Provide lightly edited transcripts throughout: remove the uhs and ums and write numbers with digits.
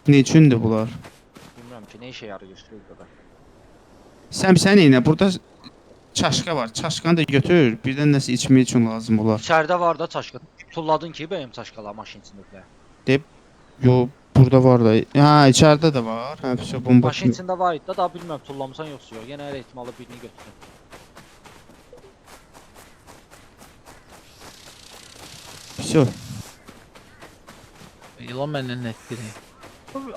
Ne üçündür bunlar? Bilmirəm ki, nə işə yarayır burada. Sən eynə, burada çaşka var. Çaşkanı da götür. Birdən nəsə içmək üçün lazım olar. İçəridə var da çaşka. Tulladın ki, benim çaşkalar maşın içindəkilər. Deyib, yo, burada var da. Ha, içəridə də var. Hə, bir bomba Maşın kimi. içində var idi da, daha bilmirəm tullamısan yoxsa yox. Yenə hər ehtimalı birini götürdüm. Всё. İlan məndən netdir.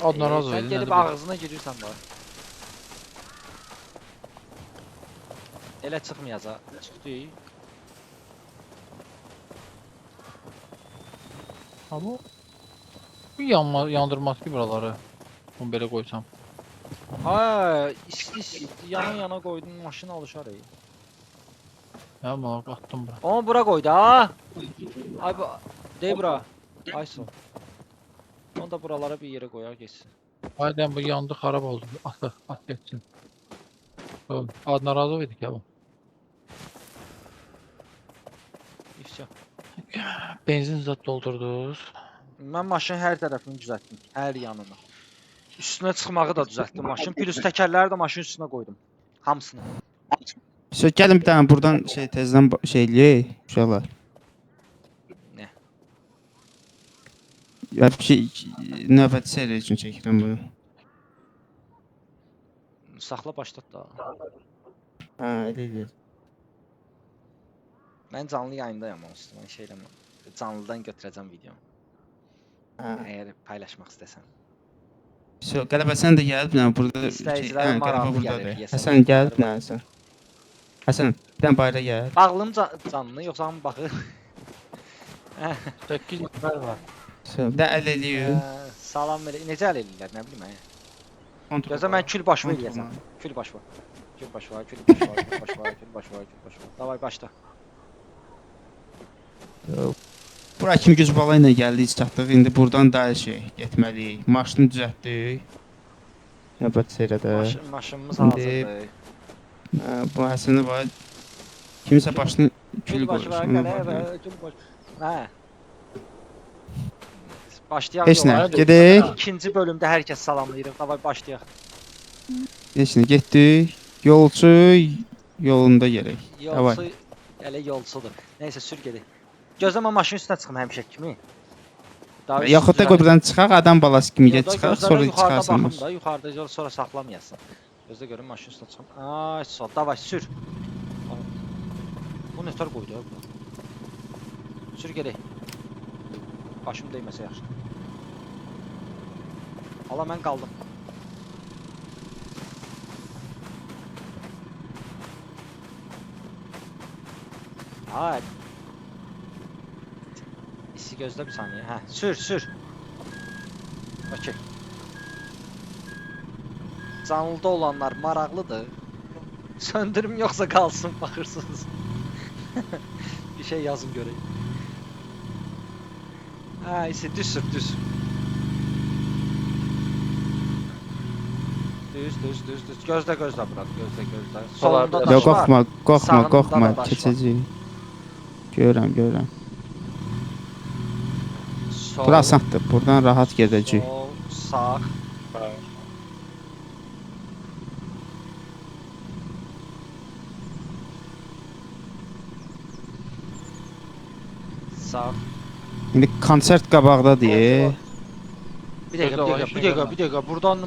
Adına razı Sən olun. gedib ağzına girirsən var. Elə çıxmayacaq. Çıxdı. Amma bu yandırmaz ki buraları. Bunu belə qoysam. Ha, isti yana qoydun maşın alışar. Ya malak attım bura. Amma bura qoy da. Ay bu dey bura. Ay son. Onu da buralara bir yerə qoyar geçsin. Aynen bu yandı xarab oldu. At geçsin. Adına razı olduq ya bu. İfşa. Benzin zat doldurdunuz. Mən maşının hər tərəfini düzəltdim. Hər yanını. Üstünə çıxmağı da düzəltdim maşın. Plus təkərləri də maşının üstünə qoydum. Hamısını. Всё, gəlin bir dənə buradan şey tezdən şey eləyək, uşaqlar. Nə? Ya bir şey növbəti seriya üçün çəkirəm bunu. Saxla başlat da. Hə, elə eləyək. Mən canlı yayındayam onsuz. Mən şey eləməm. Canlıdan götürəcəm videonu. Hə. Əgər paylaşmaq istəsən. Всё, qələbə sən də gəl, bir dənə burada İstəyicilər maraqlı gəlir, deyəsən. Həsən gəl, bir dənə Həsən. Həsən, bir dənə bayıra gəl. Bağlım canlı yoxsa hamı baxır? 8 nəfər var. Всё, bir də əl eləyir. Salam elə. Necə əl eləyirlər, nə bilim mən. Kontrol. Gözlə mən kül başımı Kontrol. eləyəsən. Kül baş var. Kül baş var, kül baş var, kül baş var, kül baş var, kül baş var. Davay başla. Bura kimi güc bala ilə gəldik, çatdıq. İndi buradan daha şey getməliyik. Maşını düzəltdik. Növbəti seriyada. Maşınımız İndi- hazırdır. Bu Həsəni var. Kimsə başını Kül külü baş var, qoyur. qələbə, kül baş. Hə. Başlayaq. Heç nə, yola. gedək. İkinci bölümdə hər kəs salamlayırıq. Davay başlayaq. Heç nə, getdik. Yolçu yolunda gerək. Yolçu elə yolçudur. Nəysə sür gedək. Gözləmə maşının üstünə çıxım həmişə kimi. Daha Yaxud da qoy buradan çıxaq, adam balası kimi get çıxaq, sonra yuxarıda çıxarsan. baxım da, yuxarıda sonra saxlamayasın. Gözlə görüm maşının üstünə çıxım. Ay, sol, davay sür. Bu nətər qoydu ya bu? Sür gedək. Başım dəyməsə yaxşı. Hala mən qaldım. Ay. İsi gözlə bir saniyə. Hə, sür. Okey. Canlıda olanlar maraqlıdır. Söndürüm yoxsa qalsın baxırsınız. Bir şey yazın görək. Ha, isi düz. Düz. Gözlə bura, gözlə. Solunda daş var. Yox, qorxma, Sağında da daş var. keçəcək. Görürəm. Sol, Bura asandır, buradan rahat gedəcək. Sol, sağ. Sağ. İndi konsert qabaqdadır. Bir dəqiqə. Buradan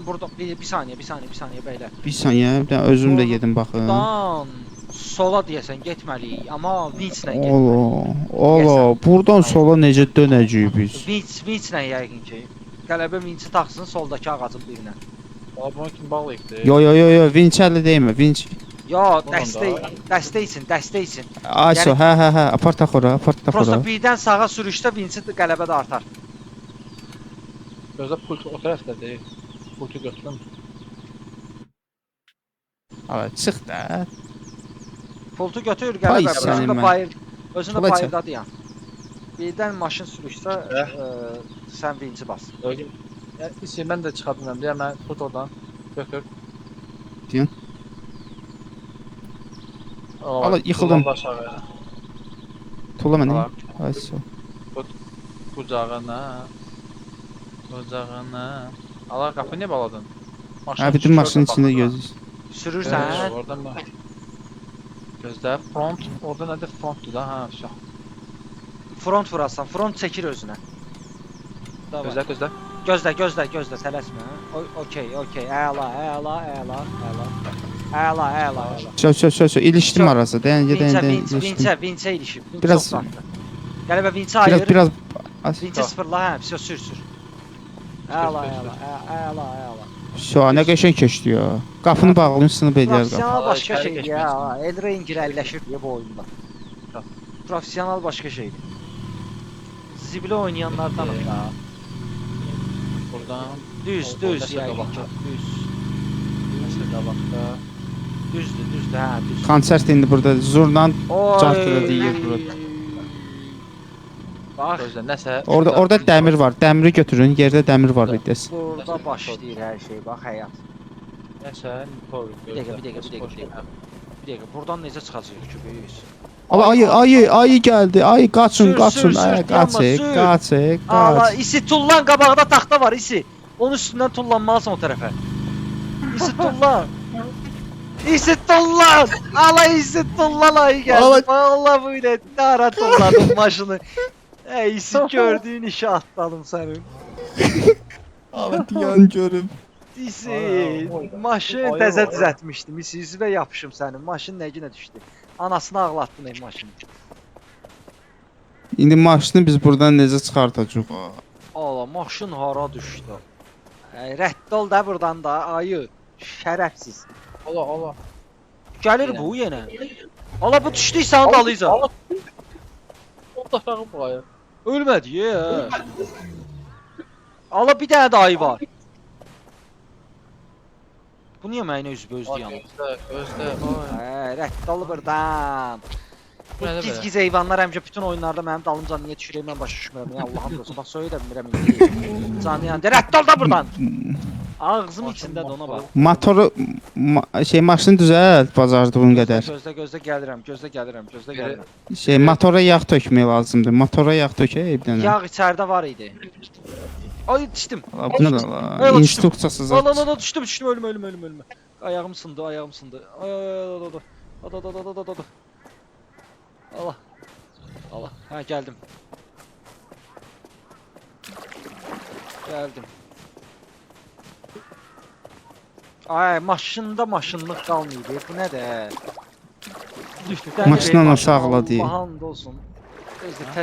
bir saniyə bəylər. Bir saniyə, bir dənə özüm də gedim baxım. Buradan sola deyəsən getməliyik, amma vinçlə getməliyik. Olo, buradan sola necə dönəcəyik biz? Vinçlə yəqin ki. Qələbə vinçi taxsın soldakı ağacın birinə. Bunu kim bağlayıbdı? Yo, vinçəli deyilmə, vinç. Yo, Bunun dəstə üçün. Ayso, hə, apart tax ora. Prosta birdən sağa sürüşdə vinçi qələbə də artar. Gözlə pult o tərəfdədir. Pultu götürüm. Ay, çıx da. Pultu götür Ay, qələbə, sənin mən. özün də Pula çıx. bayırdadır. Birdən maşın sürüşsə sən vinçi bas. Mən də çıxa bilməm deyə mən tut oradan. Götür. Deyən. Ala, yıxıldım. Tula məni. Ayso. Qucağına. Allah qapı niyə bağladın? Ha bütün maşının içində gözləyir. Sürürsən. Oradan mı? Gözlə, front, orada nədir frontdur da, ha, şah. Front vurasan, front çəkir özünə. Davay. Gözlə, gözlə. Gözlə, tələsmə. Okey. Əla. İlişdim arası. Dayan. Vinçə ilişib. Biraz- Qələbə vinçə ayır. Biraz Vinçə sıfırla, hə, sür. Əla. Şu an nə qəşəng keçdi ya. Qapını bağlayın, sınıb eləyər qapı. Professional başqa içəri şeydir keçməz. ya. Elrain girəlləşir deyə bu oyunda. Professional başqa şeydir. Zibilə oynayanlardanım da. Buradan. Düz, Orada yəni. qabaqda. Düz. Nəsə qabaqda. Düzdür, hə, düz. Konsert indi burada zurla Oy. Cartla deyir burada. Bax, Gözlə, nəsə. orada dəmir var. Dəmiri götürün. Yerdə dəmir var vites. burada başlayır hər şey. Bax, həyat. Nəsə, Nipol. Bir dəqiqə, buradan necə çıxacağıq ki, biz? Ama ayı geldi. Ayı kaçın. Sür, Ay, yanma, kaç. Allah, isi tullan, qabağda taxta var, isi. Onun üstündən tullanmalısan o tərəfə. İsi tullan. Allah, isi tullan ayı Allah. gəldi. Allah bu ilə dara tulladım maşını. Ey, isi gördüyün işə atladım sənin. Ama diyan görüp. İsi, Ay, maşın ay, təzə ay. düzəltmişdim. İsi və yapışım sənin. Maşın nə günə düşdü? Anasını ağlatdın ey maşını. İndi maşını biz buradan necə çıxartacağıq? Allah, maşın hara düşdü? Rədd ol da buradan da ayı. Şərəfsiz. Allah. Gəlir bu yenə. Allah bu düşdü sən dalıca. Allah aşağı buraya. Ölmədi ya. Allah bir dənə də ayı var. Bu niyə mənə üzbözdü yanı? Gözlə. Rədd ol buradan. Bu Nədir belə? giz-giz heyvanlar həmişə bütün oyunlarda mənim dalımca niyə düşürək mən başa düşmürəm. Ya Allahım dostu, bax söylə də bilmirəm indi. Canı yandı. Rədd ol da buradan. Ağzım içindədir ona bax. Motoru maşını düzəlt bacardığın qədər. Gözlə gəlirəm. Motora yağ tökmək lazımdır. Motora yağ tökək bir dənə. Yağ içəridə var idi. Ay düşdüm. Bu nə la? Ay, İnstruksiyasız. Allah düşdüm ölüm. Ayağım sındı. Ay Allah. Ha geldim. Ay maşınlıq qalmayıb. Bu nədir? Maşınla nasıl ağladı? Allah'ın olsun.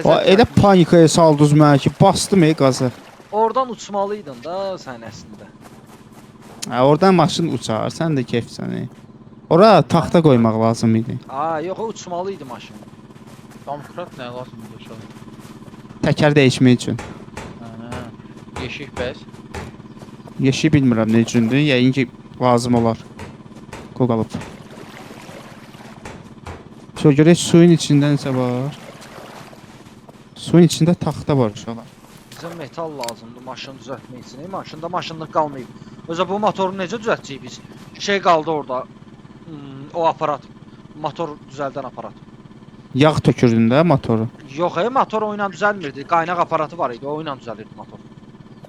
O elə panikaya saldınız mənə ki, bastım qazı. Oradan uçmalıydın da sən əslində. Oradan maşın uçar, sən də keyfsən. Ora taxta qoymaq lazım idi. Yox, uçmalıydı maşın. Domkrat nə lazımdır şu an? Təkər dəyişmək üçün. Yeşik bəs. Yeşik bilmirəm nə üçündür, yəqin ki lazım olar. Qoqalıb. Şöyle görək suyun içində nəsə var. Suyun içində taxta var uşaqlar. Bizə metal lazımdır maşını düzəltmək üçün. Maşında maşınlıq qalmayıb. Özə bu motoru necə düzəltəcəyik biz? Şey qaldı orada. O aparat. Motor düzəldən aparat. Yağ tökürdün də motoru. Yox, motor o ilə düzəlmirdi. Qaynaq aparatı var idi. O ilə düzəlirdi motor.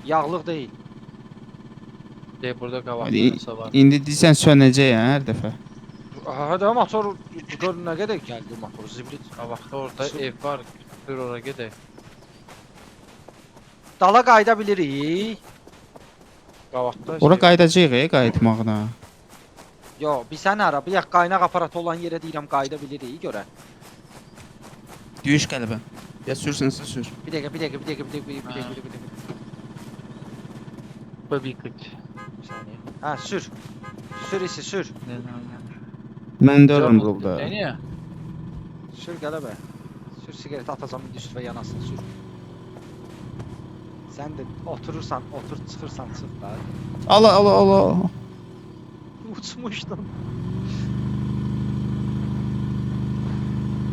Yağlıq deyil. Burada qabaqda Hadi, nəsə var. İndi deyirsən sönəcək hər dəfə. Hə, motor gör nə qədər gəldi motor zibrit. Qabaqda orada ev var. Dur ora gedək. Dala qayıda bilirik. Qabaqda. Ora qayıdacağıq qayıtmağına. Yox, biz sən ara, bir qaynaq aparatı olan yerə deyirəm qayıda bilirik görə. Düyüş qəlbə. Ya sürsənsə sür. Bir dəqiqə. Bu bir kıç. Bir saniyə. Hə, sür. Sür isi, sür. Mən də burada. Niyə? Sür qələbə. Sür siqaret atacam indi üstünə yanasın, sür. Sən də oturursan, çıxırsan, çıx da. Allah. Uçmuşdum.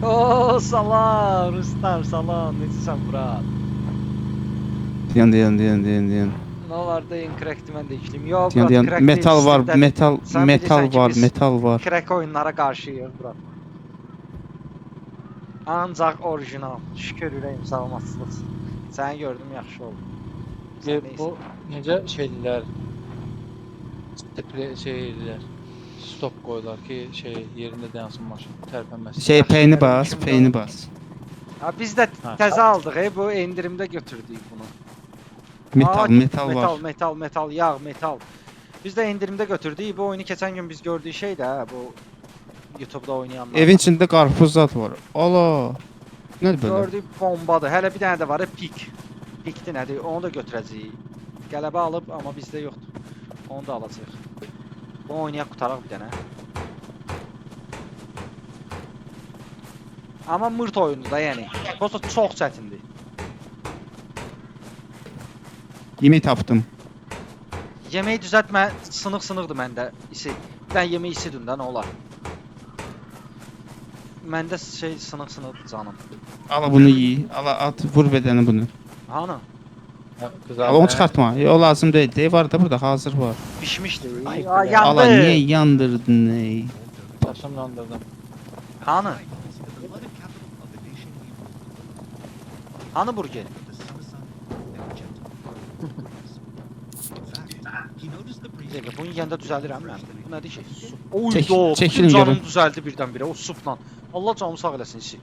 Oo, salam, Rustam, salam. Necəsən bura? Diyan. Nə olar deyin, crack'ti mən də işləyim. Yox, Diyan. crack Metal var, deyil, Sən metal bilirsən ki, var, biz metal var. Crack oyunlara qarşıyıq bura. Ancaq orijinal. Şükür ürəyim salamatçılıq. Səni gördüm, yaxşı oldu. Bu necə şeylər şeylər stop qoyurlar ki, yerində dayansın maşın, tərpənməsin. Şey Yaxşı, peyni yəni bas, mümkün peyni deyil. bas. Ha, biz də Ha. təzə aldıq, bu endirimdə götürdük bunu. Metal, Aa, metal var. metal, yağ, metal. Biz də endirimdə götürdük. Bu oyunu keçən gün biz gördük şey də, bu YouTube-da oynayanlar. Evin içində qarpız zad var. Ala. Nədir belə? Gördük bombadır. Hələ bir dənə də var, pik. Pikdir nədir? Onu da götürəcəyik. Qələbə alıb, amma bizdə yoxdur. Onu da alacağıq. Bunu oynayaq qutaraq bir dənə. Amma mırt oyundur da, yəni. Prosta çox çətindir. Yemək tapdım. Yeməyi düzəltmə, sınıq-sınıqdır məndə isi. Bir dənə yemək isidir də, nə olar? Məndə şey sınıq-sınıqdır canım. Ala bunu ye. Ala at, vur bedəni bunu. Hanı? Ala onu çıxartma. O lazım deyil. Dey var da burada hazır var. Bişmişdir. Ay, Aa, ya. Ala yandı. niyə yandırdın ey? Başım yandırdım. Hanı? Hanı burger? Bir dəqiqə, bunu yeyəndə düzəlirəm mən. Bu nədir ki? Oy, Çəkilin canım görüm. düzəldi birdən-birə o supla. Allah canımı sağ eləsin işi.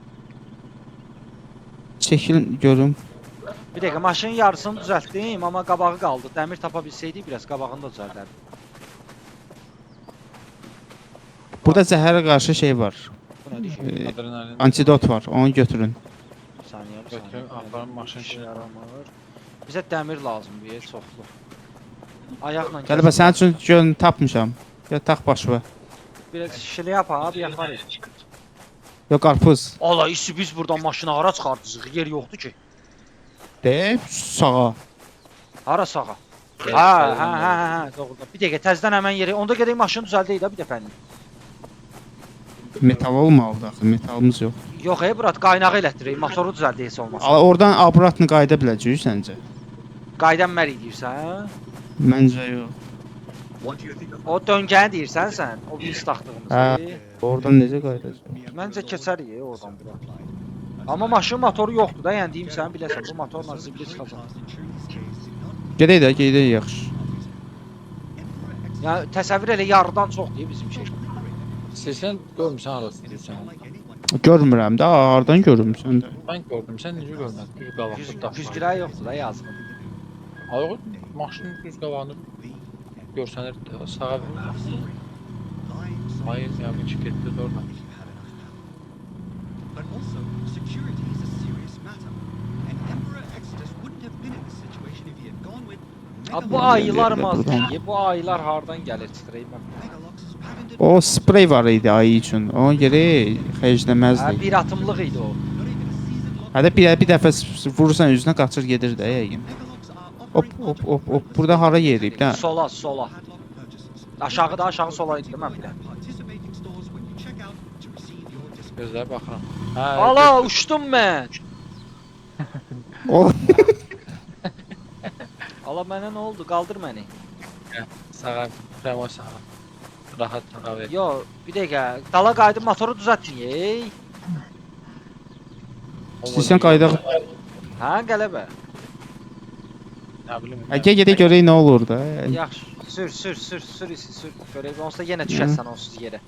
Çəkilin görüm. Bir dəqiqə, maşının yarısını düzəltdim, amma qabağı qaldı. Dəmir tapa bilsəydik biraz qabağını da düzəldərdim. Burada zəhərə qarşı şey var. Bu nədir ki? Adrenalin. Antidot var. Onu götürün. Bir saniyə, bir Götürün, saniyə. aparın maşın İşə şey. yaramır. Bizə dəmir lazımdır, çoxlu. Ayaqla Qələbə sənin üçün gölünü tapmışam. Ya tax başına. biraz şilyapa, bir yaxar. Yox qarpız. Ala, işi biz buradan maşını hara çıxartacağıq? Yer yoxdur ki. De sağa. Hara sağa? Hə, doğrudan. Bir dəqiqə təzədən həmən yeri. Onda gedək maşını düzəldək də bir dəfəlik. Metal olmalıdır axı. Metalımız yox. Yox, Murat, qaynağı elətdirək, motoru düzəldək heç olmasa. Ala oradan abratını qayda biləcəyik səncə? Qaydan mər deyirsən? Məncə yox. O döngəni deyirsən sən? O biz taxdığımız. Hə. Oradan necə qaydacaq? Məncə keçərik oradan bura. Amma maşın motoru yoxdur da, yəni deyim sən biləsən, bu motorla zibli çıxacaq. Gedək də, gedək yaxşı. Yəni təsəvvür elə yarıdan çoxdur bizim şey. Sən görmüsən arası deyirsən. Görmürəm də, hardan görmüsən də. Mən gördüm, sən necə görmədin? Düz qabaqda daş var. Güzgirə yoxdur da yazıq. Ayıq maşının düz qabağını görsənir sağa ver. Hayır, yəqin ki getdi də oradan. But also, security is a serious matter, and Emperor Exodus wouldn't have been in this situation if he had gone with Bu ayılar mazdır. Bu ayılar hardan gəlir çıxırayım mən. Megalox's patented O sprey var idi ayı üçün. Ona görə xərcləməzdik. Bir atımlıq idi o. not even a seasoned lot. Hədə bir dəfə vurursan üzünə qaçır gedir də yəqin. Megalox are Hop offering hop hop hop. Burada hara yeriyib də? Sola, sola. padlock purchases. Aşağıda, aşağı sola idi mən biləm. Participating stores when you check out to receive your discount. Gözlərə baxıram. Hə, Ala, uçdum mən. O Ala mənə nə oldu? Qaldır məni. sağa, remoy sağa. Rahat sağa ver. Yo, bir dəqiqə. Dala qayıdıb motoru düzəltməyək. istəyirsən qaydaq. Hə, qələbə. Nə bilim. Gəl gedək görək nə olur da. Yaxşı. Sür, isi, sür. Görək, onsuz da yenə düşərsən onsuz yerə.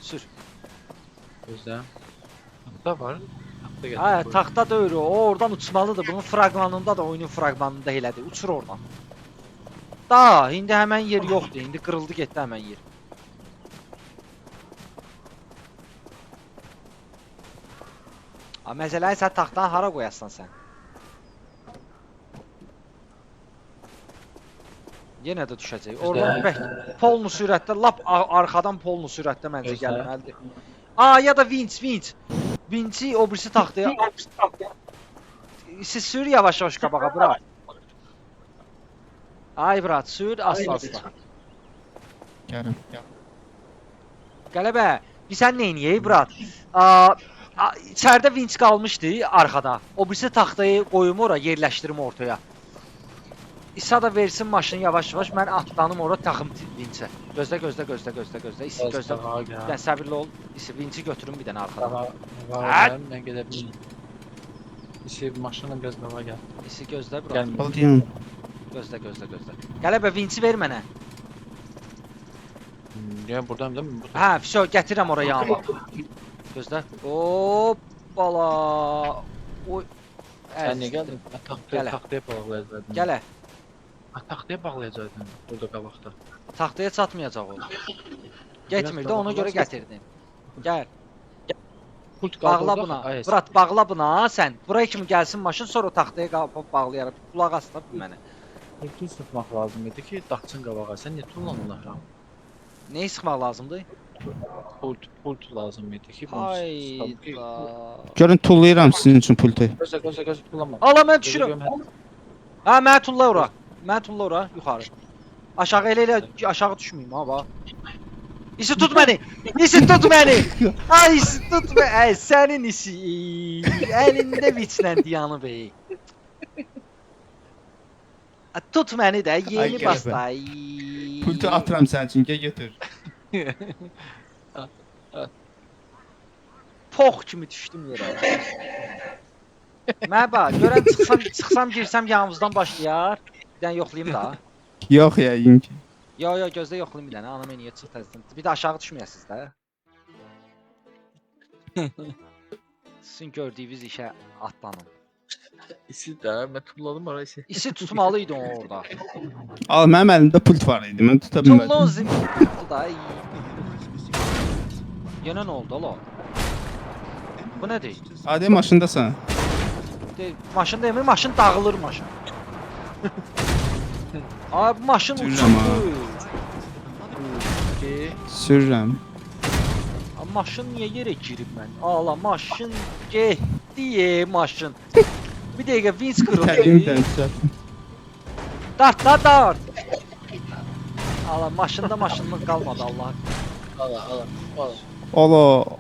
Sür. Gözlə. Taxta var. Taxta gətir. Hə, taxta deyir o. O oradan uçmalıdır. Bunun fraqmanında da, oyunun fraqmanında elədir. Uçur oradan. Da, indi həmən yer yoxdur. İndi qırıldı getdi həmən yer. A, məsələn, sən taxtanı hara qoyasan sən? Yenə də düşəcək. Oradan bək, polnu sürətdə, lap arxadan polnu sürətdə məncə Gözlə. gəlməlidir. A, ya da vinç. Vinci o birisi taxtaya. Siz sür yavaş-yavaş qabağa, bırak. Ay, brat, sür asla. Gəlin. Qələbə, biz sən neyniyək, brat? İçəridə vinç qalmışdı arxada. O birisi taxtayı qoyum ora, yerləşdirim ortaya. İsa da versin maşını yavaş-yavaş, mən atlanım ora, taxım vinçə. Gözlə. İsi gözlə. Sən səbirli ol. İsi vinçi götürün bir dənə arxadan. Mən gedə bilmirəm. İsi maşınla biraz qala gəl. İsi gözlə, brat. Gəlmir. Baldiyam. Gözlə, gözlə, gözlə. Qələbə vinci ver mənə. Yəni buradayım da mən. Hə, vəsə gətirəm ora yanıma. Gözlə. Hoppala. Oy. Sən niyə gəldin? Gələ. Taxtaya bağlayacaqdın. Gələ. Taxtaya bağlayacaqdın burada qabaqda. Taxtaya çatmayacaq o. Getmir də ona görə gətirdim. Gəl. Pult Bağla buna. Brat, bağla buna sən. Buraya kimi gəlsin maşın, sonra taxtaya qapıb bağlayarım. Qulaq as da mənə. Pultu sıxmaq lazım idi ki, daxçın qabağa. Sən niyə tullanmırsan? Nəyi sıxmaq lazımdır? Pult lazım idi ki, bunu Hayda. Görün tullayıram sizin üçün pultu. Gözlə, tullanma. Ala mən düşürəm. Hə, mənə tulla ora. Mənə tulla ora, yuxarı. Aşağı elə aşağı düşməyim ha bax. İsi tut məni. İsi tut məni. Ay isi tut məni. Ay sənin isi. Əlində viçləndi yanıb ey. Tut məni də Ay, yeni qələbə. bastay. Pultu atıram sənin üçün, gəl götür. Pox kimi düşdüm yerə. Mən bax, görən çıxsam girsəm yanımızdan başlayar. Bir dənə yoxlayım da. Yox yəqin ki. Yo, gözlə yoxlayım bir dənə. Ana menüyə çıx təzədən. Bir də aşağı düşməyəsiniz də. Sizin gördüyünüz işə atlanın. İsi də, mən tulladım orası. İsi tutmalı idi orada. Al, mənim əlimdə pult var idi, mən tuta bilmədim. Tullozim tuttu da. Yenə nə oldu ola? Bu nədir? Adi maşındasan. Maşın demir, maşın dağılır maşın. Abi maşın Sürürəm ha. uçdu. Sürürəm. Maşın niyə yerə girib mən? Ala maşın getdi maşın. Bir dəqiqə vinç Təqdim qırıldı. düzəltdim. Dart. Ala maşınlıq qalmadı Allah.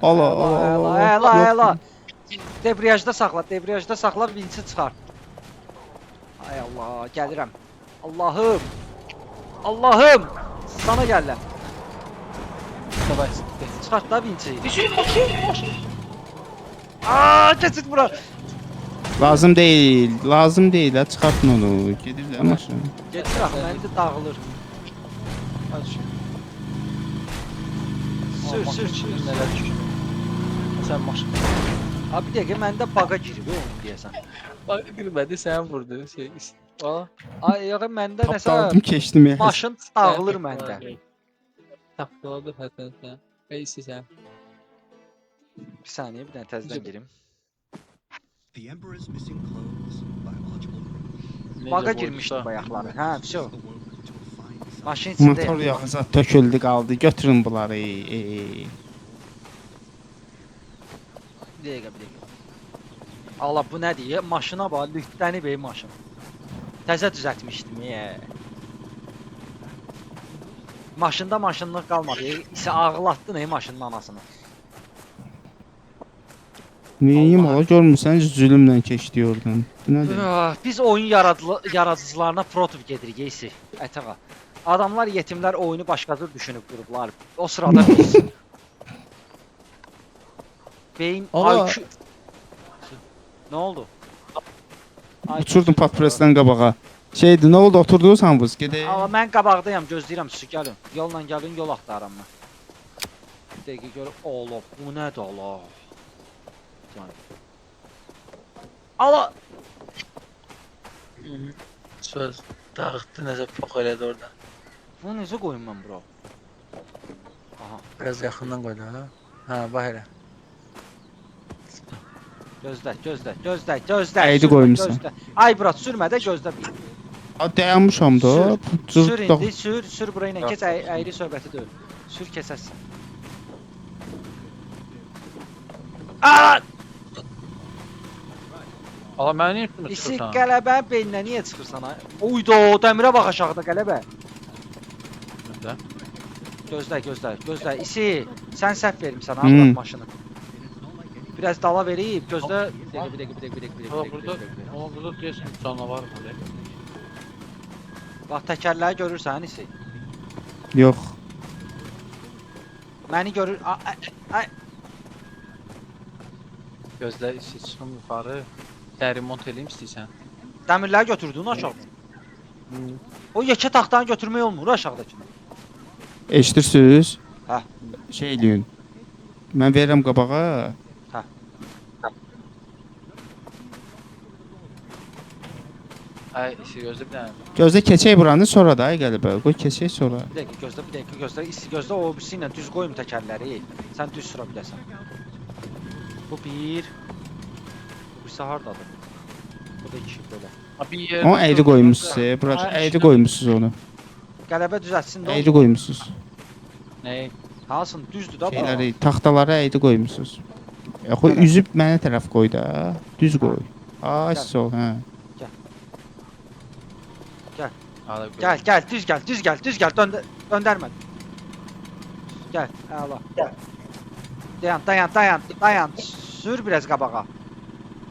Ala. Debriyajda saxla, vinçi çıxar. Ay Allah, gəlirəm. Allahım. Sana gəlirəm. Davay. Çıxart da vinçi. Düşün. Keçid bura. Lazım deyil, hə, çıxartın onu. Gedir də maşın. Getir axı, məndə dağılır. Sür. Nələr düşür? Sən maşın. Abi bir dəqiqə məndə baqa girib onu deyəsən. Bax, girmədi, sən vurdun. Ay yox, məndə nəsə Tapdaldım, keçdim ya. maşın dağılır məndə. Tapdaladı həsən sən. Eysi sən. Bir saniyə, bir dənə təzədən girim. The Emperor's missing clothes, biological proof. Baqa girmişdi bayaqları. Hə, vəsə. Awoke to a fine sight. Maşın içində. Motor yağı zat töküldü qaldı. Götürün bunları. Bir dəqiqə. Allah bu nədir? Maşına bax, lütdəni bey maşın. Təzə düzəltmişdim. Maşında maşınlıq qalmadı. İsə ağlatdın maşının anasını. Neyim Allah. ola görmürsən zülümlə keçdi oradan. Bu nədir? Biz oyun yaradıcılarına prototip gedirik eysi. Ətəqa. Adamlar yetimlər oyunu başqa cür düşünüb qurublar. O sırada biz beyin Allah. IQ. Nə oldu? Uçurdum papresdən qabağa. Şeydi, nə oldu? Oturdunuz hamınız? Gedək. Amma mən qabaqdayam, gözləyirəm sizi, gəlin. Yolla gəlin, yol axtarıram mən. Bir dəqiqə görüm. Allah, bu nədir Allah? Allah! Söz dağıtdı, nəsə pox elədi orada. Bunu necə qoyum mən bura? Aha, Biraz yaxından qoy da. Hə, bax elə. gözlə. Əydi sürmə, qoymusan. gözlə. Ay brat, sürmə də gözlə bir. Ha, dayanmışam da. Sür indi, sür bura ilə keç, əyri söhbəti deyil. Sür keçəsən. Aa! Ala məni niyə tutmur İsi çıxırsan? qələbənin beyninə niyə çıxırsan ha? Uydo, dəmirə bax aşağıda qələbə. Gözlə. İsi, sən səhv vermisən ha bırak maşını. Biraz dala verib, gözlə. Bir dəqiqə. Amma burada deyəsən canavar var. Bax təkərləri görürsən İsi. Yox. Məni görür. Ay. Gözlə işi çıxım yuxarı. Dərimont eləyim istəyirsən. Dəmirləri götürdün aşağı. O yekə taxtanı götürmək olmur aşağıdakını. Eşidirsiniz? Hə. Şey eləyin. Mən verirəm qabağa. Ay, işi gözlə bir dənə. Gözlə keçək buranı sonra da ay qəlibə. Qoy keçək sonra. Bir dəqiqə gözlə. İsti gözlə, o birisi ilə düz qoyum təkərləri. Sən düz sıra biləsən. Bu bir. Bu birisi hardadır? Bu da iki belə. Bir yer. Onu əyri qoymusunuz. Burası Ay, əyri işinə- qoymusunuz onu. Qələbə düzəltsin də. Əyri qoymusunuz. Nə? Hansın? Düzdür da bu. Şeyləri, taxtaları əyri qoymusunuz. Xoy Gələ. üzüb mənə tərəf qoy da. Düz qoy. Ay Gəl. sol, hə. Gəl, düz gəl. Döndərmə. Gəl, əla. Dayan. Sür biraz qabağa.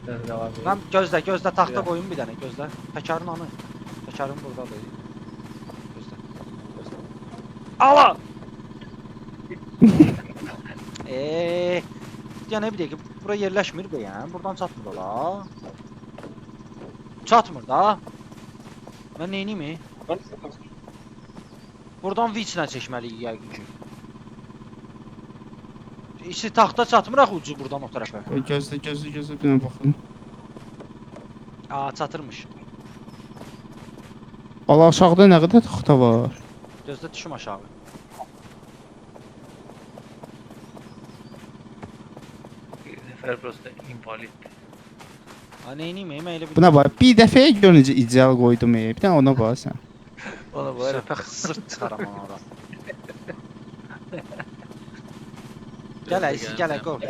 Mən gözlə, taxta qoyum bir dənə, gözlə. Təkərin anı. Təkərin burdadır. Gözlə. Ala! Yəni bir dəqiqə, bura yerləşmir bəyəm. Buradan çatmır ola. Çatmır da. Mən neyniyim? Buradan V-ilə çəkməliyik yəqin ki. İşte taxta çatmır axı ucu buradan o tərəfə. Gözlə bir dənə baxın. Aa, çatırmış. Ala aşağıda nə qədər taxta var? Gözlə düşüm aşağı. Nəfər prosta invalid. Ha neyniyim? Mən elə bir... Buna bax, bir dəfəyə gör necə ideal qoydum. Bir dənə ona bax sən. Ona var. Söhbət sırt çıxaram ona. Gəl, qoy.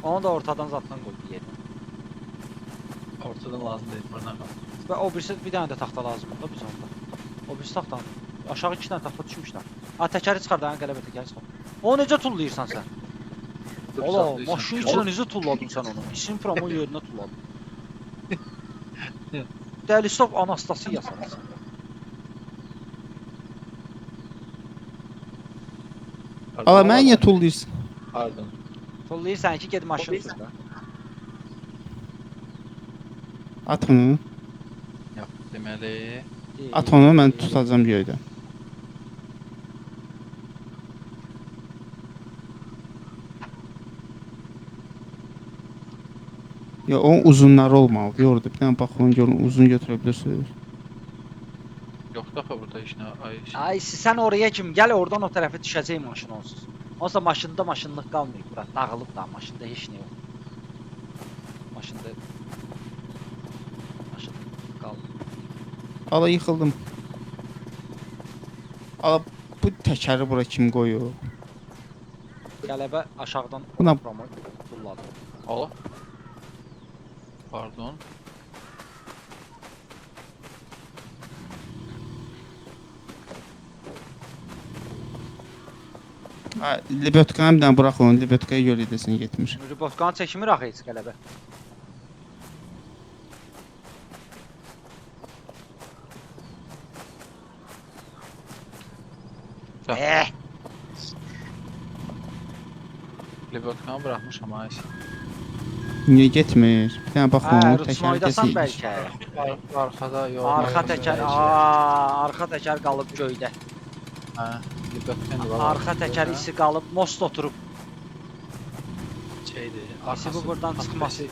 Onu da ortadan zatdan qoy bir yerə. Ortadan lazım deyil buradan. Və o birisi bir dənə də taxta lazımdır da biz onda. O birisi taxta. Aşağı 2 dənə taxta düşmüşlər. Ha təkəri çıxar da, qələbə təkəri çıxar. O necə tullayırsan sən? Ola, maşın içinə necə tulladın sən onu? İsim promo yerinə tulladın. Dəlisov Anastasiya sən. Ala mən niyə tullayırsan? Pardon. Tullayırsan ki, ged maşın sür da. At onu. Yox, deməli. At onu, mən tutacağam göydə. Ya onun uzunları olmalı. Yordu. Bir dənə baxın görün uzun götürə bilirsiniz. Yox da burada işinə ay. Ay sən oraya kim? Gəl oradan o tərəfə düşəcək maşın onsuz. Onsa maşınlıq qalmayıb bura. Dağılıb da maşında heç nə yox. Maşında qalıb. Ala yıxıldım. Ala bu təkəri bura kim qoyur? Qələbə aşağıdan Buna- promo tulladı. Ala. Pardon. Ha, Lebetkanı bir dənə burax onu. Lebetkaya görə edesin getmiş. Ribotkanı çəkmir axı heç qələbə. Gəl. Lebotkanı buraxmışam ay. Niyə getmir? Bir dənə bax Hə, onu Rusma təkər oydasan keçir. bəlkə. Arxada yox. Arxa təkər, arxa təkər qalıb göydə. Hə, Lebotkan var. Arxa təkər isi qalıb, most oturub. Şeydir. İsi bu buradan çıxması.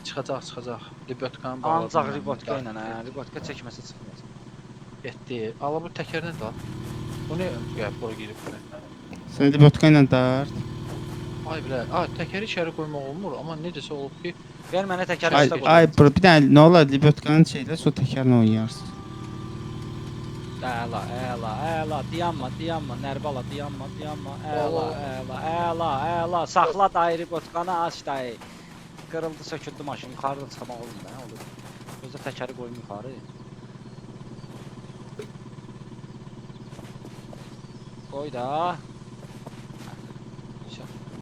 Çıxacaq. Lebotkanı bağladım. Ancaq mən. ribotka ilə, hə, ribotka çəkməsə çıxmaz. Getdi. Ala bu təkər nədir lan? Bu nə gəlib bura girib bura? Sən Lebetka ilə dart. Ay bilə, ay təkəri içəri qoymaq olmur, amma necəsə olub ki, Ver mənə təkər Ay, üstə qoy. ay bir dənə nə olar Lebetkanı şeylə sonra təkərlə oynayarsın. Əla, dayanma, Nərbala, dayanma, əla, saxla dayı ribotkanı aç dayı. Qırıldı, söküldü maşın, yuxarıdan çıxmaq olmur, nə olur? Gözdə təkəri qoyum yuxarı. Qoy da.